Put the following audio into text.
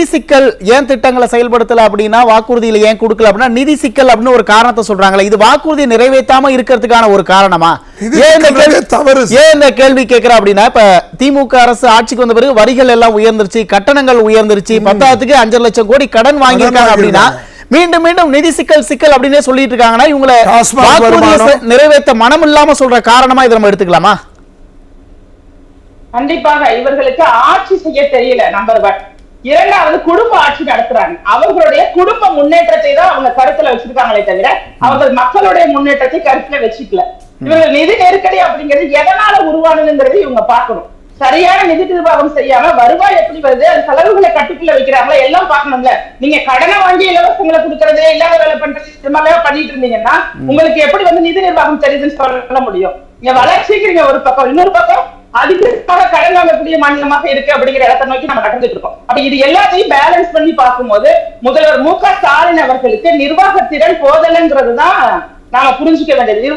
நிதி சிக்கல் ஏன் திட்டங்களை செயல்படுத்தல அப்படின்னா, வாக்குறுதியில ஏன் கொடுக்கல அப்படின்னா நிதி சிக்கல் அப்படின்னு ஒரு காரணத்தை சொல்றாங்களே, இது வாக்குறுதியை நிறைவேற்றாம இருக்கிறதுக்கான ஒரு காரணமா? ஏன் இந்த கேள்வி கேட்கிற அப்படின்னா, இப்ப திமுக அரசு ஆட்சிக்கு வந்த பிறகு வரிகள் எல்லாம் உயர்ந்துருச்சு, கட்டணங்கள் உயர்ந்துருச்சு, 10,000க்கு 5 லட்சம் கோடி கடன் வாங்கியிருக்காங்க அப்படின்னா மீண்டும் மீண்டும் நிதி சிக்கல் அப்படின்னே சொல்லிட்டு இருக்காங்கன்னா, இவங்களை வாக்குறுதியை நிறைவேற்ற மனம் இல்லாம சொல்ற காரணமா இதை நம்ம எடுத்துக்கலாமா? கண்டிப்பாக இவர்களுக்கு ஆட்சி செய்ய தெரியல, நம்பர் 1. இரண்டாவது, குடும்ப ஆட்சி நடத்துறாங்க. அவர்களுடைய குடும்ப முன்னேற்றத்தை தான் அவங்க கருத்துல வச்சிருக்காங்களே தவிர அவர்கள் மக்களுடைய முன்னேற்றத்தை கருத்துல வச்சுக்கல. இவர்கள் நிதி நெருக்கடி அப்படிங்கிறது எதனால உருவானதுங்கிறது இவங்க பார்க்கணும். சரியான நிதி நிர்வாகம் செய்யாம வருவாய் எப்படி வருது, அது செலவுகளை கட்டுக்குள்ள வைக்கிறாங்களா எல்லாம் பார்க்கணும்ல. நீங்க கடனை வாங்கி இலவசங்களை கொடுக்கறது, இல்லாத வேலை பண்றது, இது மாதிரி பண்ணிட்டு இருந்தீங்கன்னா உங்களுக்கு எப்படி நிதி நிர்வாகம் தெரியுதுன்னு சொல்ல முடியும்? நீங்க வளர்ச்சிக்கு ஒரு பக்கம், இன்னொரு பக்கம் அதிகமாக கடன் வாங்கக்கூடிய மாநிலமாக இருக்கு அப்படிங்கிற இடத்தை நோக்கி நம்ம நடந்துட்டு இருக்கோம். அப்ப இது எல்லாத்தையும் பேலன்ஸ் பண்ணி பார்க்கும்போது முதல்வர் மு க ஸ்டாலின் அவர்களுக்கு நிர்வாகத்திறன் போதலைங்கிறது தான் நாம புரிஞ்சுக்க வேண்டியது.